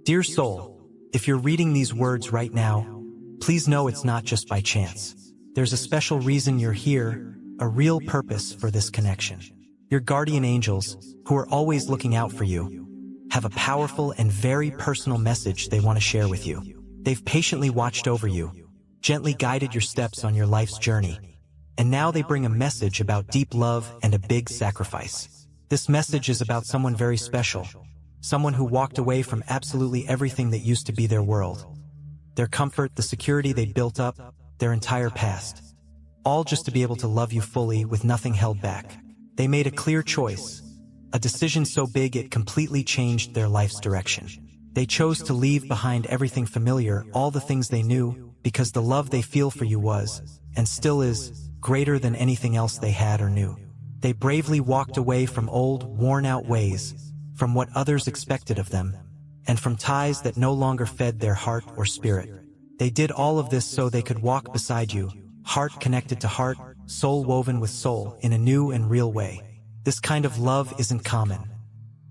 Dear soul, if you're reading these words right now, please know it's not just by chance. There's a special reason you're here, a real purpose for this connection. Your guardian angels, who are always looking out for you, have a powerful and very personal message they want to share with you. They've patiently watched over you, gently guided your steps on your life's journey, and now they bring a message about deep love and a big sacrifice. This message is about someone very special, someone who walked away from absolutely everything that used to be their world. Their comfort, the security they'd built up, their entire past. All just to be able to love you fully with nothing held back. They made a clear choice, a decision so big it completely changed their life's direction. They chose to leave behind everything familiar, all the things they knew, because the love they feel for you was, and still is, greater than anything else they had or knew. They bravely walked away from old, worn-out ways, from what others expected of them, and from ties that no longer fed their heart or spirit. They did all of this so they could walk beside you, heart connected to heart, soul woven with soul, in a new and real way. This kind of love isn't common.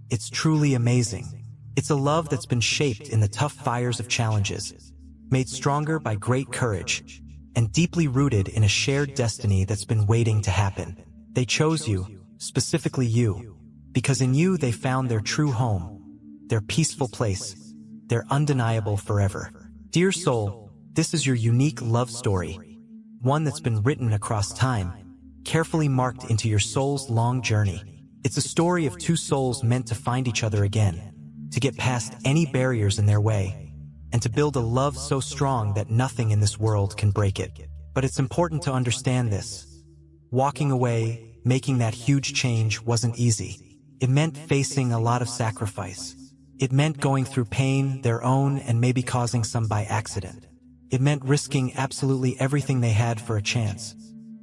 It's truly amazing. It's a love that's been shaped in the tough fires of challenges, made stronger by great courage, and deeply rooted in a shared destiny that's been waiting to happen. They chose you, specifically you, because in you they found their true home, their peaceful place, their undeniable forever. Dear soul, this is your unique love story, one that's been written across time, carefully marked into your soul's long journey. It's a story of two souls meant to find each other again, to get past any barriers in their way, and to build a love so strong that nothing in this world can break it. But it's important to understand this. Walking away, making that huge change wasn't easy. It meant facing a lot of sacrifice. It meant going through pain, their own, and maybe causing some by accident. It meant risking absolutely everything they had for a chance.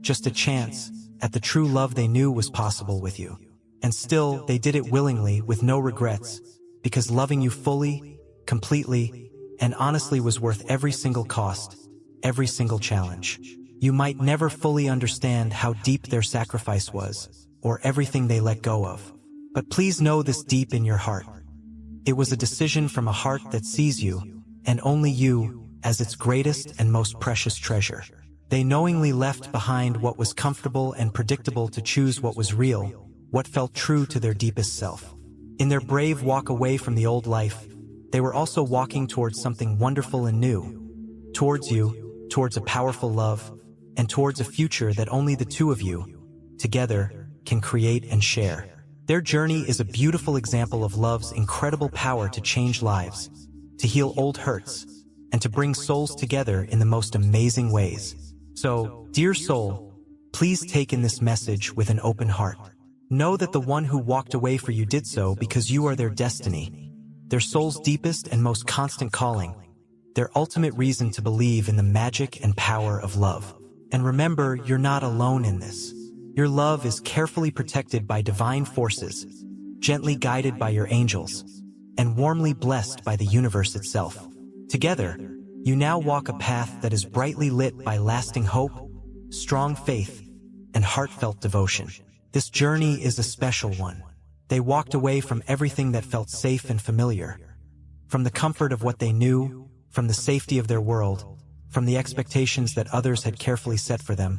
Just a chance at the true love they knew was possible with you. And still, they did it willingly, with no regrets, because loving you fully, completely, and honestly was worth every single cost, every single challenge. You might never fully understand how deep their sacrifice was, or everything they let go of. But please know this deep in your heart. It was a decision from a heart that sees you, and only you, as its greatest and most precious treasure. They knowingly left behind what was comfortable and predictable to choose what was real, what felt true to their deepest self. In their brave walk away from the old life, they were also walking towards something wonderful and new. Towards you, towards a powerful love, and towards a future that only the two of you, together, can create and share. Their journey is a beautiful example of love's incredible power to change lives, to heal old hurts, and to bring souls together in the most amazing ways. So, dear soul, please take in this message with an open heart. Know that the one who walked away for you did so because you are their destiny, their soul's deepest and most constant calling, their ultimate reason to believe in the magic and power of love. And remember, you're not alone in this. Your love is carefully protected by divine forces, gently guided by your angels, and warmly blessed by the universe itself. Together, you now walk a path that is brightly lit by lasting hope, strong faith, and heartfelt devotion. This journey is a special one. They walked away from everything that felt safe and familiar, from the comfort of what they knew, from the safety of their world, from the expectations that others had carefully set for them,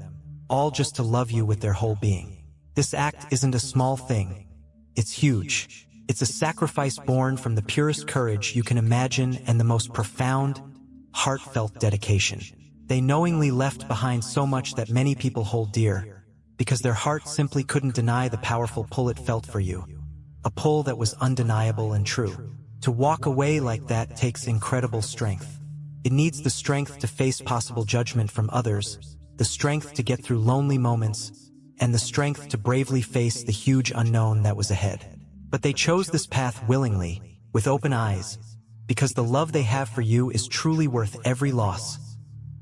all just to love you with their whole being. This act isn't a small thing. It's huge. It's a sacrifice born from the purest courage you can imagine and the most profound, heartfelt dedication. They knowingly left behind so much that many people hold dear, because their heart simply couldn't deny the powerful pull it felt for you. A pull that was undeniable and true. To walk away like that takes incredible strength. It needs the strength to face possible judgment from others, the strength to get through lonely moments, and the strength to bravely face the huge unknown that was ahead. But they chose this path willingly, with open eyes, because the love they have for you is truly worth every loss,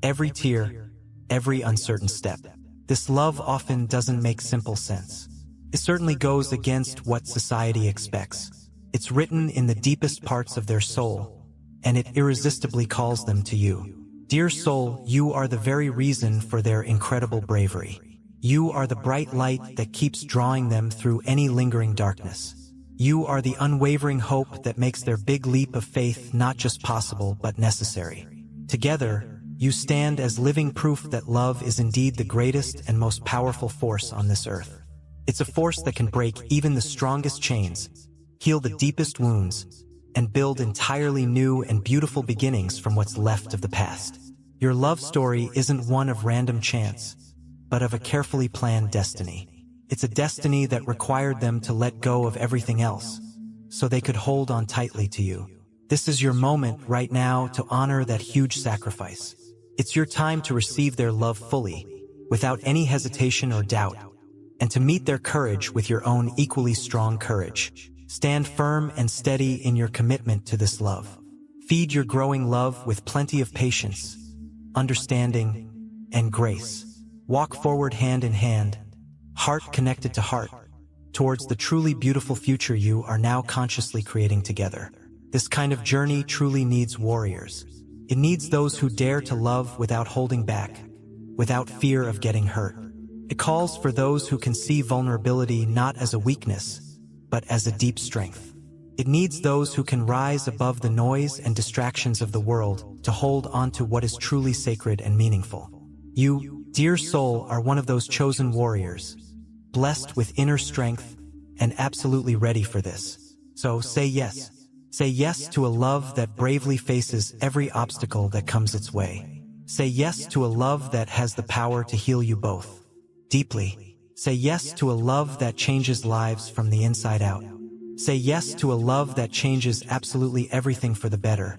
every tear, every uncertain step. This love often doesn't make simple sense. It certainly goes against what society expects. It's written in the deepest parts of their soul, and it irresistibly calls them to you. Dear soul, you are the very reason for their incredible bravery. You are the bright light that keeps drawing them through any lingering darkness. You are the unwavering hope that makes their big leap of faith not just possible but necessary. Together, you stand as living proof that love is indeed the greatest and most powerful force on this earth. It's a force that can break even the strongest chains, heal the deepest wounds, and build entirely new and beautiful beginnings from what's left of the past. Your love story isn't one of random chance, but of a carefully planned destiny. It's a destiny that required them to let go of everything else, so they could hold on tightly to you. This is your moment right now to honor that huge sacrifice. It's your time to receive their love fully, without any hesitation or doubt, and to meet their courage with your own equally strong courage. Stand firm and steady in your commitment to this love. Feed your growing love with plenty of patience, understanding, and grace. Walk forward hand in hand, heart connected to heart, towards the truly beautiful future you are now consciously creating together. This kind of journey truly needs warriors. It needs those who dare to love without holding back, without fear of getting hurt. It calls for those who can see vulnerability not as a weakness, but as a deep strength. It needs those who can rise above the noise and distractions of the world to hold on to what is truly sacred and meaningful. You, dear soul, are one of those chosen warriors, blessed with inner strength and absolutely ready for this. So say yes. Say yes to a love that bravely faces every obstacle that comes its way. Say yes to a love that has the power to heal you both deeply. Say yes to a love that changes lives from the inside out. Say yes to a love that changes absolutely everything for the better,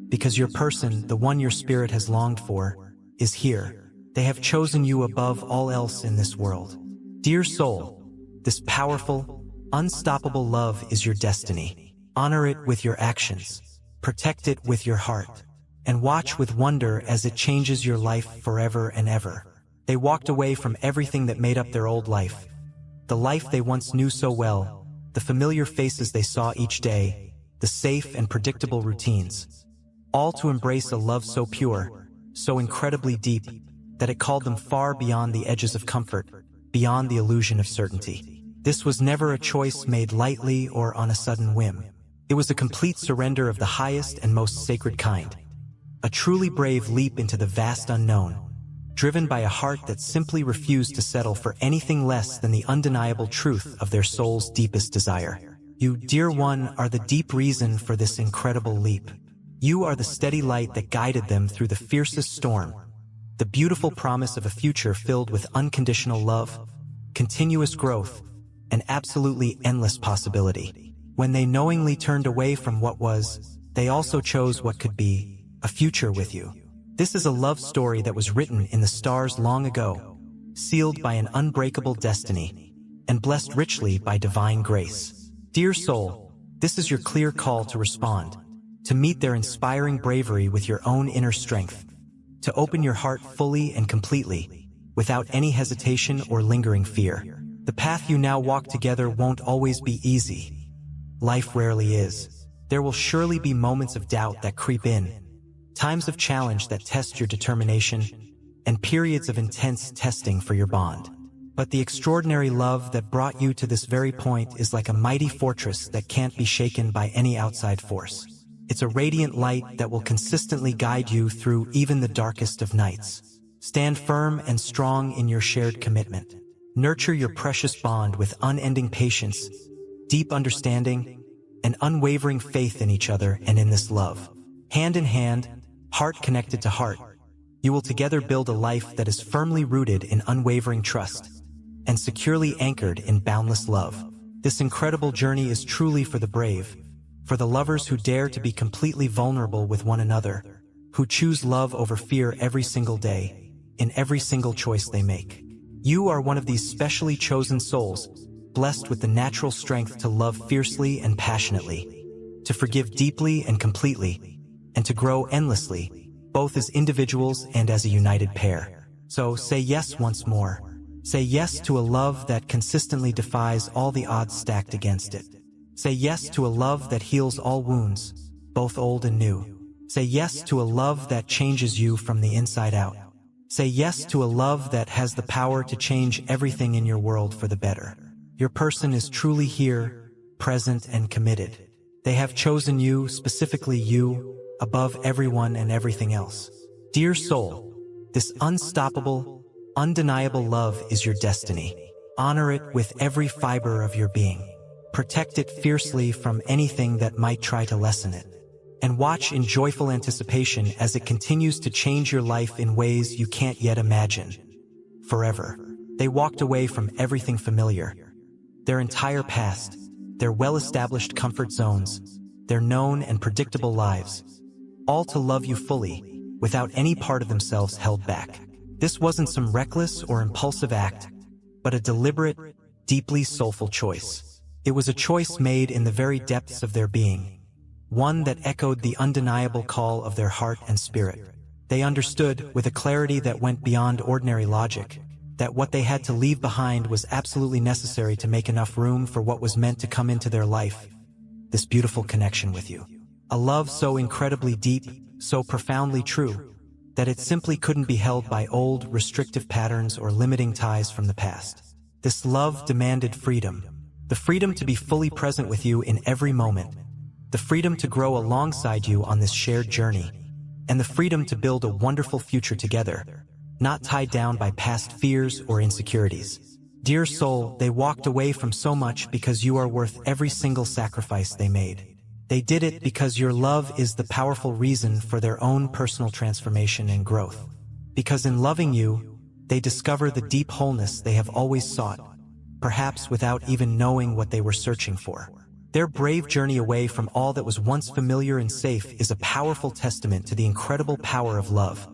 because your person, the one your spirit has longed for, is here. They have chosen you above all else in this world. Dear soul, this powerful, unstoppable love is your destiny. Honor it with your actions, protect it with your heart, and watch with wonder as it changes your life forever and ever. They walked away from everything that made up their old life, the life they once knew so well, the familiar faces they saw each day, the safe and predictable routines, all to embrace a love so pure, so incredibly deep, that it called them far beyond the edges of comfort, beyond the illusion of certainty. This was never a choice made lightly or on a sudden whim. It was a complete surrender of the highest and most sacred kind, a truly brave leap into the vast unknown, driven by a heart that simply refused to settle for anything less than the undeniable truth of their soul's deepest desire. You, dear one, are the deep reason for this incredible leap. You are the steady light that guided them through the fiercest storm, the beautiful promise of a future filled with unconditional love, continuous growth, and absolutely endless possibility. When they knowingly turned away from what was, they also chose what could be, a future with you. This is a love story that was written in the stars long ago, sealed by an unbreakable destiny, and blessed richly by divine grace. Dear soul, this is your clear call to respond, to meet their inspiring bravery with your own inner strength, to open your heart fully and completely, without any hesitation or lingering fear. The path you now walk together won't always be easy. Life rarely is. There will surely be moments of doubt that creep in, times of challenge that test your determination, and periods of intense testing for your bond. But the extraordinary love that brought you to this very point is like a mighty fortress that can't be shaken by any outside force. It's a radiant light that will consistently guide you through even the darkest of nights. Stand firm and strong in your shared commitment. Nurture your precious bond with unending patience, deep understanding, and unwavering faith in each other and in this love. Hand in hand, heart connected to heart, you will together build a life that is firmly rooted in unwavering trust and securely anchored in boundless love. This incredible journey is truly for the brave, for the lovers who dare to be completely vulnerable with one another, who choose love over fear every single day, in every single choice they make. You are one of these specially chosen souls, blessed with the natural strength to love fiercely and passionately, to forgive deeply and completely, and to grow endlessly, both as individuals and as a united pair. So say yes once more. Say yes to a love that consistently defies all the odds stacked against it. Say yes to a love that heals all wounds, both old and new. Say yes to a love that changes you from the inside out. Say yes to a love that has the power to change everything in your world for the better. Your person is truly here, present, and committed. They have chosen you, specifically you, above everyone and everything else. Dear soul, this unstoppable, undeniable love is your destiny. Honor it with every fiber of your being. Protect it fiercely from anything that might try to lessen it. And watch in joyful anticipation as it continues to change your life in ways you can't yet imagine. Forever. They walked away from everything familiar. Their entire past, their well-established comfort zones, their known and predictable lives, all to love you fully, without any part of themselves held back. This wasn't some reckless or impulsive act, but a deliberate, deeply soulful choice. It was a choice made in the very depths of their being, one that echoed the undeniable call of their heart and spirit. They understood, with a clarity that went beyond ordinary logic, that what they had to leave behind was absolutely necessary to make enough room for what was meant to come into their life, this beautiful connection with you. A love so incredibly deep, so profoundly true, that it simply couldn't be held by old, restrictive patterns or limiting ties from the past. This love demanded freedom. The freedom to be fully present with you in every moment. The freedom to grow alongside you on this shared journey. And the freedom to build a wonderful future together, not tied down by past fears or insecurities. Dear soul, they walked away from so much because you are worth every single sacrifice they made. They did it because your love is the powerful reason for their own personal transformation and growth. Because in loving you, they discover the deep wholeness they have always sought, perhaps without even knowing what they were searching for. Their brave journey away from all that was once familiar and safe is a powerful testament to the incredible power of love.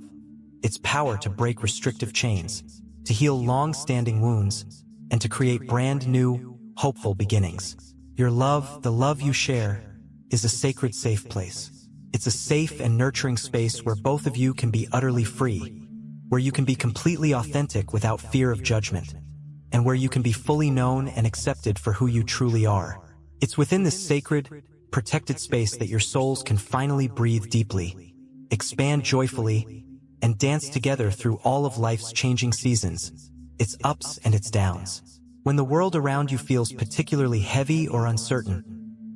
Its power to break restrictive chains, to heal long-standing wounds, and to create brand new, hopeful beginnings. Your love, the love you share, is a sacred, safe place. It's a safe and nurturing space where both of you can be utterly free, where you can be completely authentic without fear of judgment, and where you can be fully known and accepted for who you truly are. It's within this sacred, protected space that your souls can finally breathe deeply, expand joyfully, and dance together through all of life's changing seasons, its ups and its downs. When the world around you feels particularly heavy or uncertain,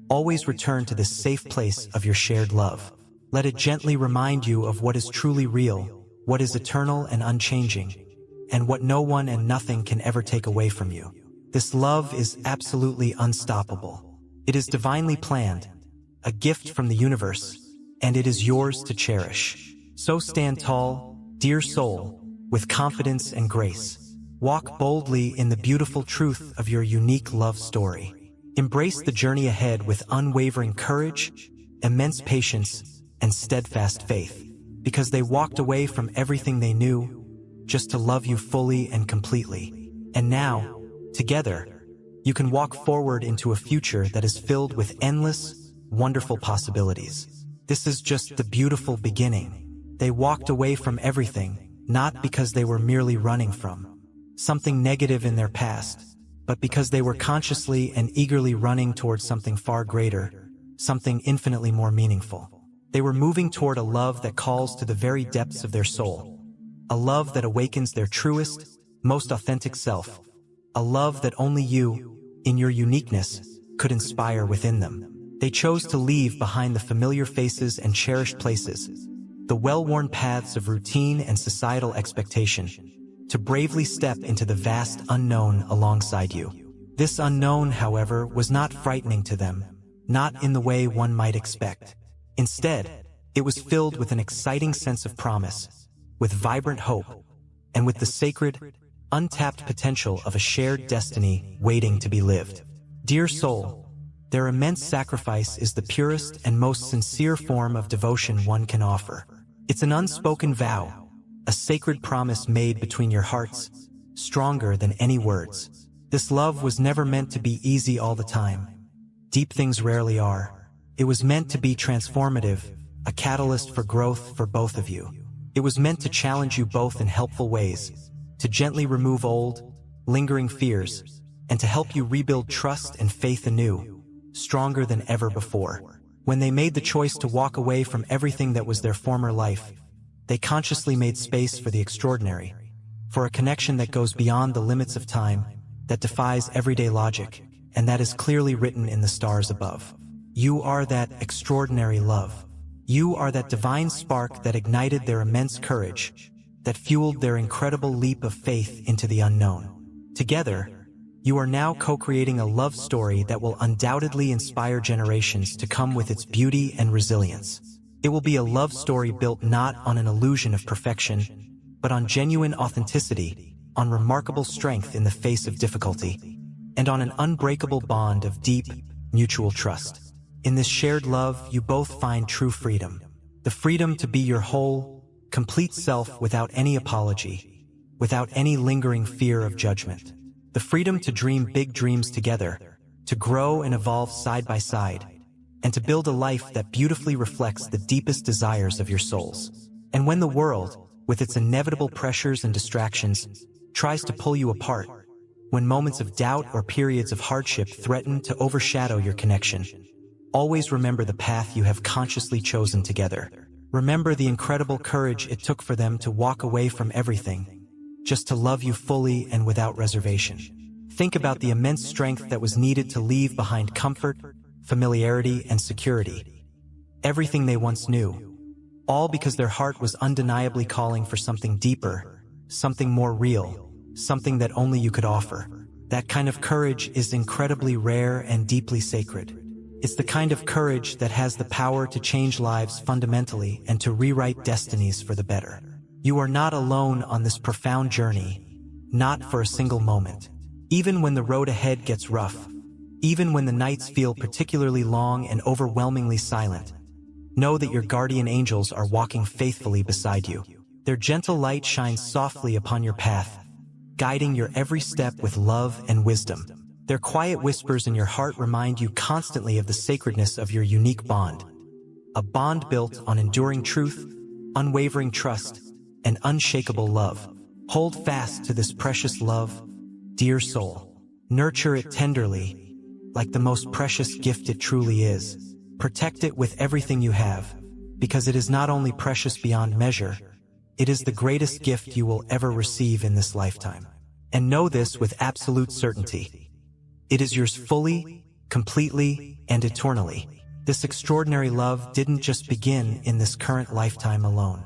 always return to this safe place of your shared love. Let it gently remind you of what is truly real, what is eternal and unchanging, and what no one and nothing can ever take away from you. This love is absolutely unstoppable. It is divinely planned, a gift from the universe, and it is yours to cherish. So stand tall, dear soul, with confidence and grace. Walk boldly in the beautiful truth of your unique love story. Embrace the journey ahead with unwavering courage, immense patience, and steadfast faith, because they walked away from everything they knew, just to love you fully and completely. And now, together, you can walk forward into a future that is filled with endless, wonderful possibilities. This is just the beautiful beginning. They walked away from everything, not because they were merely running from something negative in their past, but because they were consciously and eagerly running towards something far greater, something infinitely more meaningful. They were moving toward a love that calls to the very depths of their soul, a love that awakens their truest, most authentic self, a love that only you, in your uniqueness, could inspire within them. They chose to leave behind the familiar faces and cherished places, the well-worn paths of routine and societal expectation, to bravely step into the vast unknown alongside you. This unknown, however, was not frightening to them, not in the way one might expect. Instead, it was filled with an exciting sense of promise, with vibrant hope, and with the sacred, untapped potential of a shared destiny waiting to be lived. Dear soul, their immense sacrifice is the purest and most sincere form of devotion one can offer. It's an unspoken vow, a sacred promise made between your hearts, stronger than any words. This love was never meant to be easy all the time. Deep things rarely are. It was meant to be transformative, a catalyst for growth for both of you. It was meant to challenge you both in helpful ways, to gently remove old, lingering fears, and to help you rebuild trust and faith anew, stronger than ever before. When they made the choice to walk away from everything that was their former life, they consciously made space for the extraordinary, for a connection that goes beyond the limits of time, that defies everyday logic, and that is clearly written in the stars above. You are that extraordinary love. You are that divine spark that ignited their immense courage, that fueled their incredible leap of faith into the unknown. Together, you are now co-creating a love story that will undoubtedly inspire generations to come with its beauty and resilience. It will be a love story built not on an illusion of perfection, but on genuine authenticity, on remarkable strength in the face of difficulty, and on an unbreakable bond of deep, mutual trust. In this shared love, you both find true freedom. The freedom to be your whole, complete self without any apology, without any lingering fear of judgment. The freedom to dream big dreams together, to grow and evolve side by side, and to build a life that beautifully reflects the deepest desires of your souls. And when the world, with its inevitable pressures and distractions, tries to pull you apart, when moments of doubt or periods of hardship threaten to overshadow your connection, always remember the path you have consciously chosen together. Remember the incredible courage it took for them to walk away from everything, just to love you fully and without reservation. Think about the immense strength that was needed to leave behind comfort, familiarity, and security. Everything they once knew, all because their heart was undeniably calling for something deeper, something more real, something that only you could offer. That kind of courage is incredibly rare and deeply sacred. It's the kind of courage that has the power to change lives fundamentally and to rewrite destinies for the better. You are not alone on this profound journey, not for a single moment. Even when the road ahead gets rough, even when the nights feel particularly long and overwhelmingly silent, know that your guardian angels are walking faithfully beside you. Their gentle light shines softly upon your path, guiding your every step with love and wisdom. Their quiet whispers in your heart remind you constantly of the sacredness of your unique bond, a bond built on enduring truth, unwavering trust, and unshakable love. Hold fast to this precious love, dear soul. Nurture it tenderly, like the most precious gift it truly is. Protect it with everything you have, because it is not only precious beyond measure, it is the greatest gift you will ever receive in this lifetime. And know this with absolute certainty. It is yours fully, completely, and eternally. This extraordinary love didn't just begin in this current lifetime alone.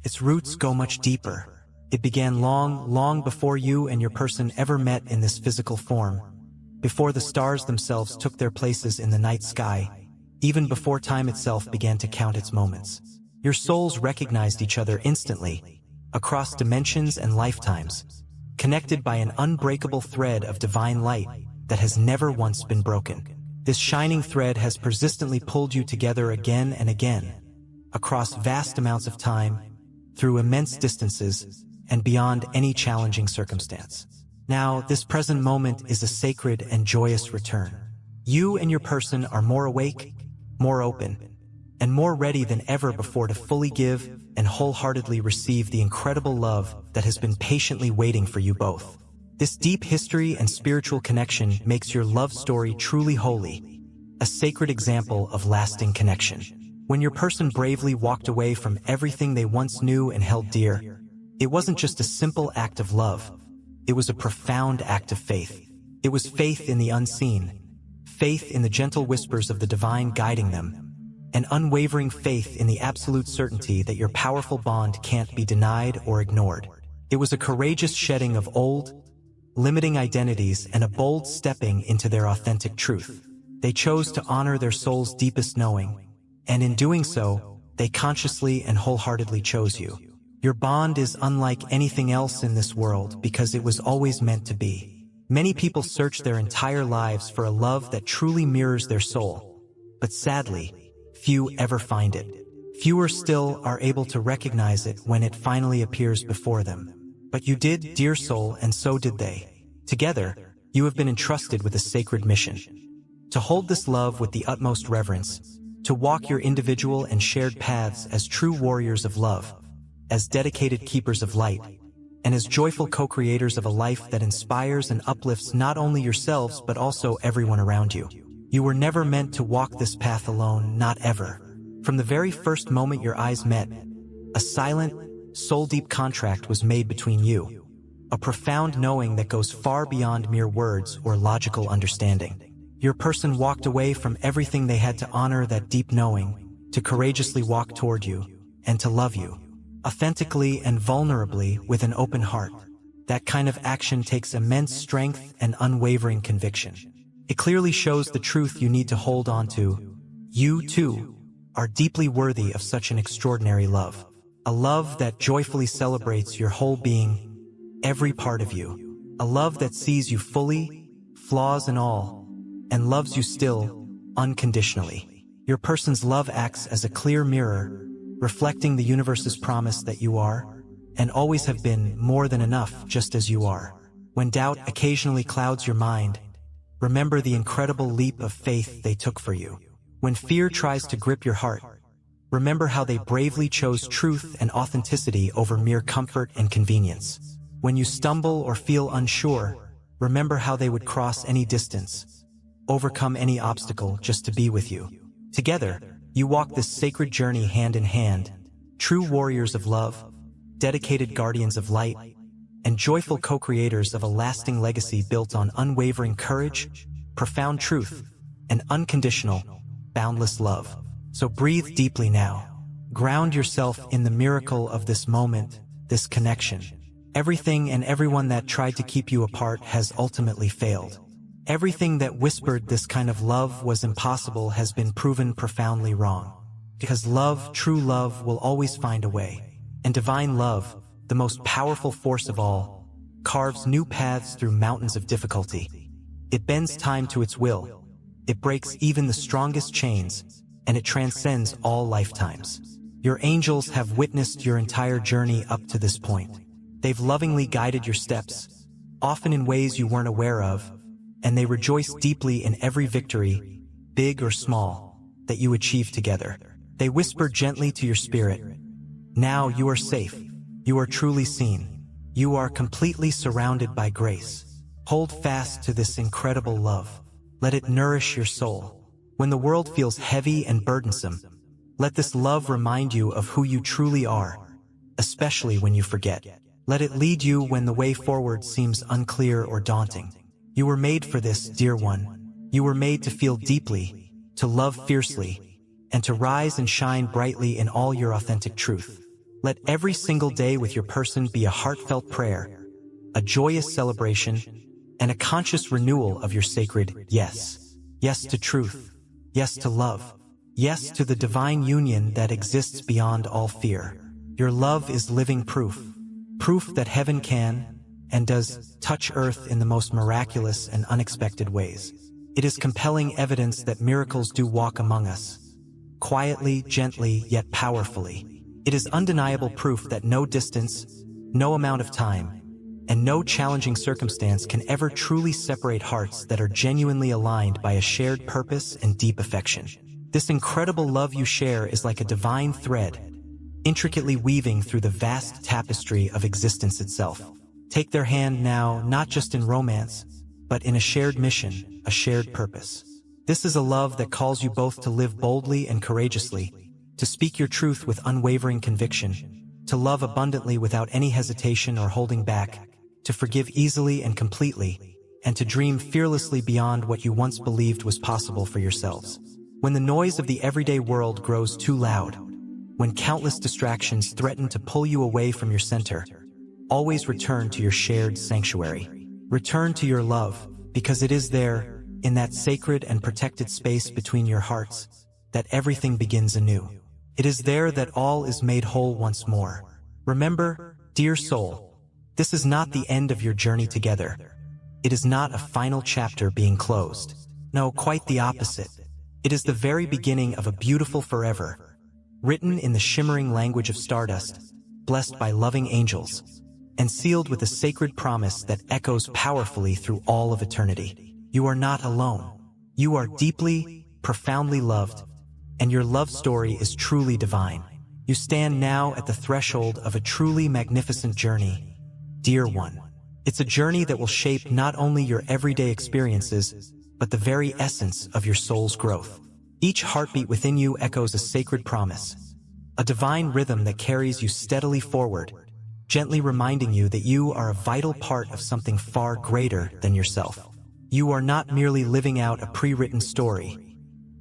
Its roots go much deeper. It began long, long before you and your person ever met in this physical form, before the stars themselves took their places in the night sky, even before time itself began to count its moments. Your souls recognized each other instantly, across dimensions and lifetimes, connected by an unbreakable thread of divine light that has never once been broken. This shining thread has persistently pulled you together again and again, across vast amounts of time, through immense distances, and beyond any challenging circumstance. Now, this present moment is a sacred and joyous return. You and your person are more awake, more open, and more ready than ever before to fully give and wholeheartedly receive the incredible love that has been patiently waiting for you both. This deep history and spiritual connection makes your love story truly holy, a sacred example of lasting connection. When your person bravely walked away from everything they once knew and held dear, it wasn't just a simple act of love. It was a profound act of faith. It was faith in the unseen, faith in the gentle whispers of the divine guiding them, an unwavering faith in the absolute certainty that your powerful bond can't be denied or ignored. It was a courageous shedding of old, limiting identities and a bold stepping into their authentic truth. They chose to honor their soul's deepest knowing, and in doing so, they consciously and wholeheartedly chose you. Your bond is unlike anything else in this world because it was always meant to be. Many people search their entire lives for a love that truly mirrors their soul, but sadly, few ever find it. Fewer still are able to recognize it when it finally appears before them. But you did, dear soul, and so did they. Together, you have been entrusted with a sacred mission. To hold this love with the utmost reverence, to walk your individual and shared paths as true warriors of love, as dedicated keepers of light, and as joyful co-creators of a life that inspires and uplifts not only yourselves but also everyone around you. You were never meant to walk this path alone, not ever. From the very first moment your eyes met, a silent, soul-deep contract was made between you, a profound knowing that goes far beyond mere words or logical understanding. Your person walked away from everything they had to honor that deep knowing, to courageously walk toward you, and to love you, authentically and vulnerably with an open heart. That kind of action takes immense strength and unwavering conviction. It clearly shows the truth you need to hold on to. You, too, are deeply worthy of such an extraordinary love. A love that joyfully celebrates your whole being, every part of you. A love that sees you fully, flaws and all, and loves you still, unconditionally. Your person's love acts as a clear mirror, reflecting the universe's promise that you are, and always have been, more than enough just as you are. When doubt occasionally clouds your mind, remember the incredible leap of faith they took for you. When fear tries to grip your heart, remember how they bravely chose truth and authenticity over mere comfort and convenience. When you stumble or feel unsure, remember how they would cross any distance, overcome any obstacle just to be with you. Together, you walk this sacred journey hand in hand, true warriors of love, dedicated guardians of light, and joyful co-creators of a lasting legacy built on unwavering courage, profound truth, and unconditional, boundless love. So breathe deeply now. Ground yourself in the miracle of this moment, this connection. Everything and everyone that tried to keep you apart has ultimately failed. Everything that whispered this kind of love was impossible has been proven profoundly wrong. Because love, true love, will always find a way. And divine love, the most powerful force of all, carves new paths through mountains of difficulty. It bends time to its will. It breaks even the strongest chains, and it transcends all lifetimes. Your angels have witnessed your entire journey up to this point. They've lovingly guided your steps, often in ways you weren't aware of, and they rejoice deeply in every victory, big or small, that you achieve together. They whisper gently to your spirit, "Now you are safe. You are truly seen. You are completely surrounded by grace. Hold fast to this incredible love. Let it nourish your soul. When the world feels heavy and burdensome, let this love remind you of who you truly are, especially when you forget. Let it lead you when the way forward seems unclear or daunting. You were made for this, dear one. You were made to feel deeply, to love fiercely, and to rise and shine brightly in all your authentic truth. Let every single day with your person be a heartfelt prayer, a joyous celebration, and a conscious renewal of your sacred yes. Yes to truth. Yes to love. Yes to the divine union that exists beyond all fear. Your love is living proof. Proof that heaven can, and does, touch earth in the most miraculous and unexpected ways. It is compelling evidence that miracles do walk among us. Quietly, gently, yet powerfully. It is undeniable proof that no distance, no amount of time, and no challenging circumstance can ever truly separate hearts that are genuinely aligned by a shared purpose and deep affection. This incredible love you share is like a divine thread, intricately weaving through the vast tapestry of existence itself. Take their hand now, not just in romance, but in a shared mission, a shared purpose. This is a love that calls you both to live boldly and courageously, to speak your truth with unwavering conviction, to love abundantly without any hesitation or holding back, to forgive easily and completely, and to dream fearlessly beyond what you once believed was possible for yourselves. When the noise of the everyday world grows too loud, when countless distractions threaten to pull you away from your center, always return to your shared sanctuary. Return to your love, because it is there, in that sacred and protected space between your hearts, that everything begins anew. It is there that all is made whole once more. Remember, dear soul, this is not the end of your journey together. It is not a final chapter being closed. No, quite the opposite. It is the very beginning of a beautiful forever, written in the shimmering language of stardust, blessed by loving angels, and sealed with a sacred promise that echoes powerfully through all of eternity. You are not alone. You are deeply, profoundly loved, and your love story is truly divine. You stand now at the threshold of a truly magnificent journey, dear one. It's a journey that will shape not only your everyday experiences, but the very essence of your soul's growth. Each heartbeat within you echoes a sacred promise, a divine rhythm that carries you steadily forward, gently reminding you that you are a vital part of something far greater than yourself. You are not merely living out a pre-written story.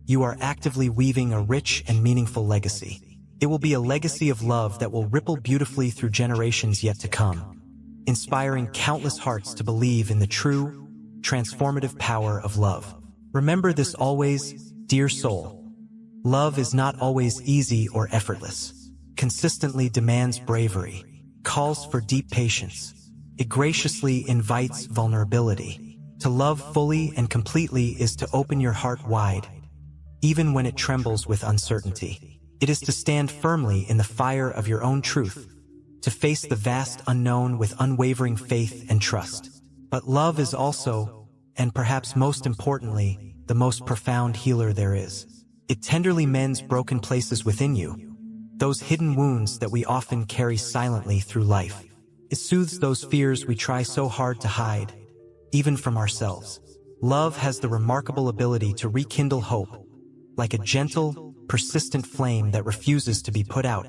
You are actively weaving a rich and meaningful legacy. It will be a legacy of love that will ripple beautifully through generations yet to come, inspiring countless hearts to believe in the true, transformative power of love. Remember this always, dear soul. Love is not always easy or effortless. Consistently demands bravery, calls for deep patience. It graciously invites vulnerability. To love fully and completely is to open your heart wide, even when it trembles with uncertainty. It is to stand firmly in the fire of your own truth, to face the vast unknown with unwavering faith and trust. But love is also, and perhaps most importantly, the most profound healer there is. It tenderly mends broken places within you, those hidden wounds that we often carry silently through life. It soothes those fears we try so hard to hide, even from ourselves. Love has the remarkable ability to rekindle hope, like a gentle, persistent flame that refuses to be put out,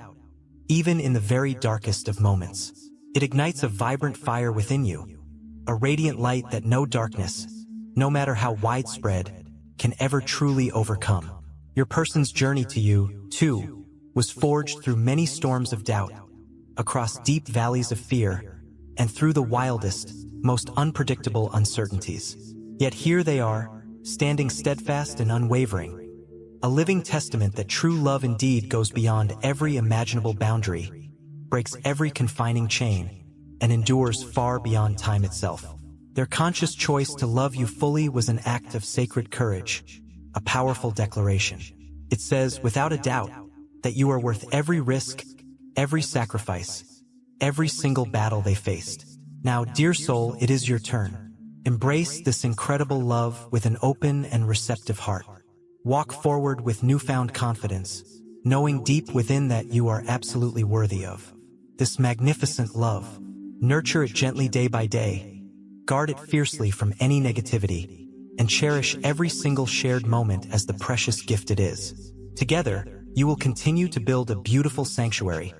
even in the very darkest of moments. It ignites a vibrant fire within you, a radiant light that no darkness, no matter how widespread, can ever truly overcome. Your person's journey to you, too, was forged through many storms of doubt, across deep valleys of fear, and through the wildest, most unpredictable uncertainties. Yet here they are, standing steadfast and unwavering, a living testament that true love indeed goes beyond every imaginable boundary, breaks every confining chain, and endures far beyond time itself. Their conscious choice to love you fully was an act of sacred courage, a powerful declaration. It says, without a doubt, that you are worth every risk, every sacrifice, every single battle they faced. Now, dear soul, it is your turn. Embrace this incredible love with an open and receptive heart. Walk forward with newfound confidence, knowing deep within that you are absolutely worthy of this magnificent love. Nurture it gently day by day, guard it fiercely from any negativity, and cherish every single shared moment as the precious gift it is. Together, you will continue to build a beautiful sanctuary,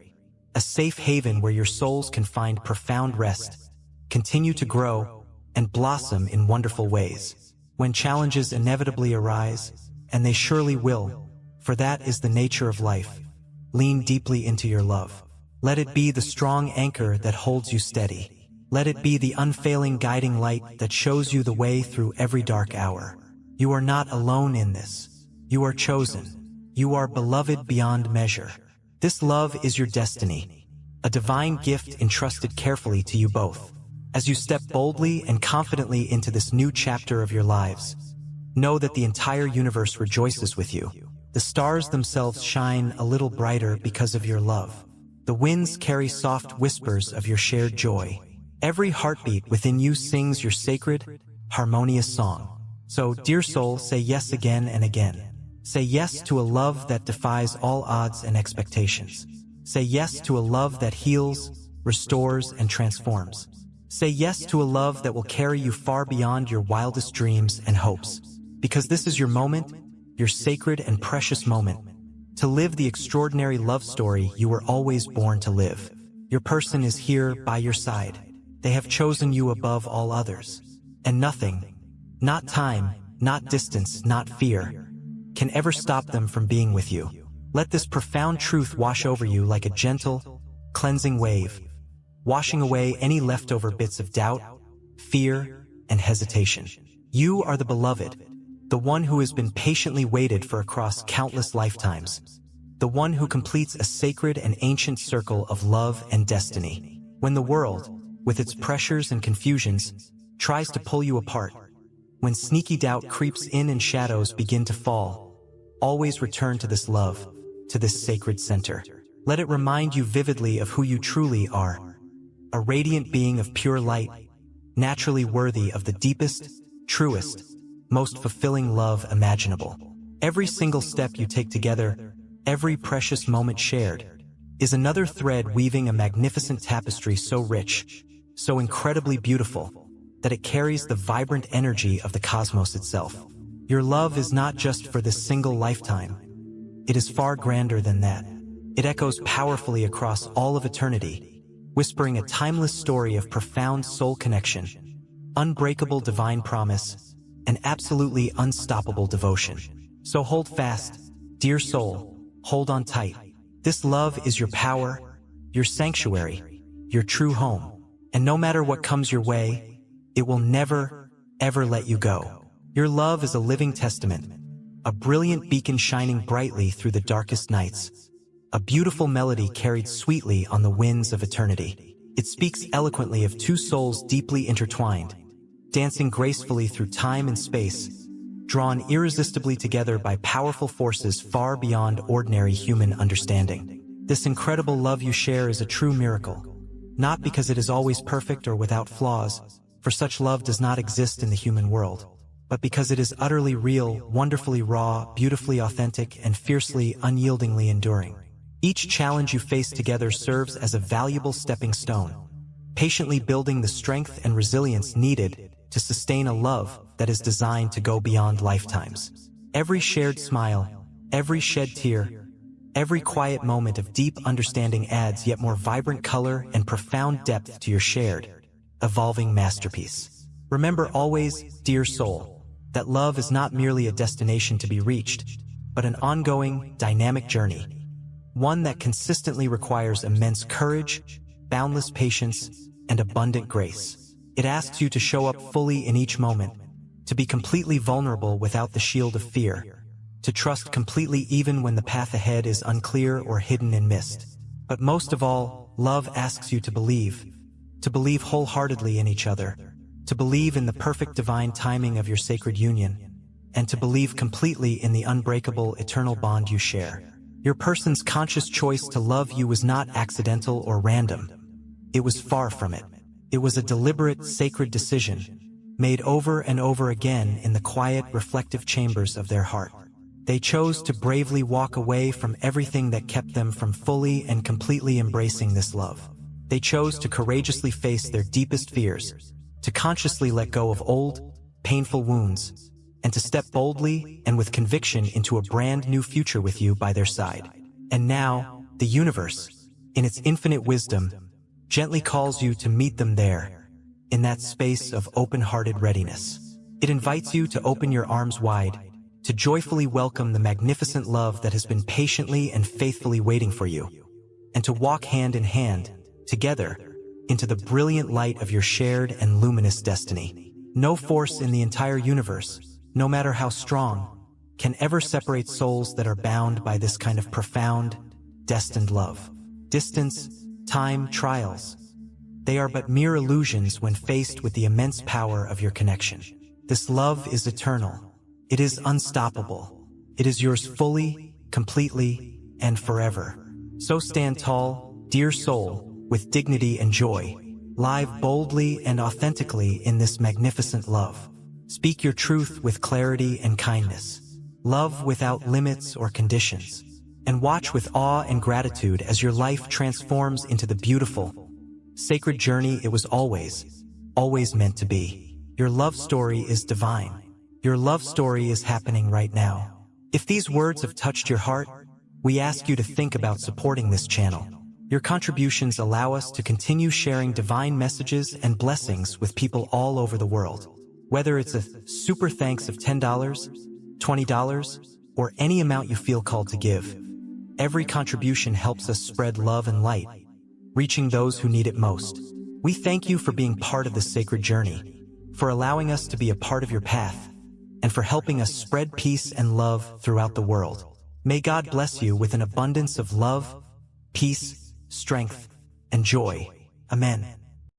a safe haven where your souls can find profound rest, continue to grow, and blossom in wonderful ways. When challenges inevitably arise, and they surely will, for that is the nature of life, lean deeply into your love. Let it be the strong anchor that holds you steady. Let it be the unfailing guiding light that shows you the way through every dark hour. You are not alone in this. You are chosen. You are beloved beyond measure. This love is your destiny, a divine gift entrusted carefully to you both. As you step boldly and confidently into this new chapter of your lives, know that the entire universe rejoices with you. The stars themselves shine a little brighter because of your love. The winds carry soft whispers of your shared joy. Every heartbeat within you sings your sacred, harmonious song. So, dear soul, say yes again and again. Say yes to a love that defies all odds and expectations. Say yes to a love that heals, restores, and transforms. Say yes to a love that will carry you far beyond your wildest dreams and hopes. Because this is your moment, your sacred and precious moment, to live the extraordinary love story you were always born to live. Your person is here by your side. They have chosen you above all others. And nothing, not time, not distance, not fear, can ever stop them from being with you. Let this profound truth wash over you like a gentle, cleansing wave, washing away any leftover bits of doubt, fear, and hesitation. You are the beloved, the one who has been patiently waited for across countless lifetimes, the one who completes a sacred and ancient circle of love and destiny. When the world, with its pressures and confusions, tries to pull you apart, when sneaky doubt creeps in and shadows begin to fall, always return to this love, to this sacred center. Let it remind you vividly of who you truly are, a radiant being of pure light, naturally worthy of the deepest, truest, most fulfilling love imaginable. Every single step you take together, every precious moment shared, is another thread weaving a magnificent tapestry so rich, so incredibly beautiful, that it carries the vibrant energy of the cosmos itself. Your love is not just for this single lifetime. It is far grander than that. It echoes powerfully across all of eternity, whispering a timeless story of profound soul connection, unbreakable divine promise, an absolutely unstoppable devotion. So hold fast, dear soul, hold on tight. This love is your power, your sanctuary, your true home. And no matter what comes your way, it will never, ever let you go. Your love is a living testament, a brilliant beacon shining brightly through the darkest nights, a beautiful melody carried sweetly on the winds of eternity. It speaks eloquently of two souls deeply intertwined, dancing gracefully through time and space, drawn irresistibly together by powerful forces far beyond ordinary human understanding. This incredible love you share is a true miracle, not because it is always perfect or without flaws, for such love does not exist in the human world, but because it is utterly real, wonderfully raw, beautifully authentic, and fiercely, unyieldingly enduring. Each challenge you face together serves as a valuable stepping stone, patiently building the strength and resilience needed to sustain a love that is designed to go beyond lifetimes. Every shared smile, every shed tear, every quiet moment of deep understanding adds yet more vibrant color and profound depth to your shared, evolving masterpiece. Remember always, dear soul, that love is not merely a destination to be reached, but an ongoing, dynamic journey, one that consistently requires immense courage, boundless patience, and abundant grace. It asks you to show up fully in each moment, to be completely vulnerable without the shield of fear, to trust completely even when the path ahead is unclear or hidden in mist. But most of all, love asks you to believe wholeheartedly in each other, to believe in the perfect divine timing of your sacred union, and to believe completely in the unbreakable eternal bond you share. Your person's conscious choice to love you was not accidental or random. It was far from it. It was a deliberate, sacred decision, made over and over again in the quiet, reflective chambers of their heart. They chose to bravely walk away from everything that kept them from fully and completely embracing this love. They chose to courageously face their deepest fears, to consciously let go of old, painful wounds, and to step boldly and with conviction into a brand new future with you by their side. And now, the universe, in its infinite wisdom, gently calls you to meet them there, in that space of open-hearted readiness. It invites you to open your arms wide, to joyfully welcome the magnificent love that has been patiently and faithfully waiting for you, and to walk hand in hand, together, into the brilliant light of your shared and luminous destiny. No force in the entire universe, no matter how strong, can ever separate souls that are bound by this kind of profound, destined love. Distance, time, trials, they are but mere illusions when faced with the immense power of your connection. This love is eternal. It is unstoppable. It is yours fully, completely, and forever. So stand tall, dear soul, with dignity and joy. Live boldly and authentically in this magnificent love. Speak your truth with clarity and kindness. Love without limits or conditions. And watch with awe and gratitude as your life transforms into the beautiful, sacred journey it was always meant to be. Your love story is divine. Your love story is happening right now. If these words have touched your heart, we ask you to think about supporting this channel. Your contributions allow us to continue sharing divine messages and blessings with people all over the world. Whether it's a super thanks of $10, $20, or any amount you feel called to give, every contribution helps us spread love and light, reaching those who need it most. We thank you for being part of this sacred journey, for allowing us to be a part of your path, and for helping us spread peace and love throughout the world. May God bless you with an abundance of love, peace, strength, and joy. Amen.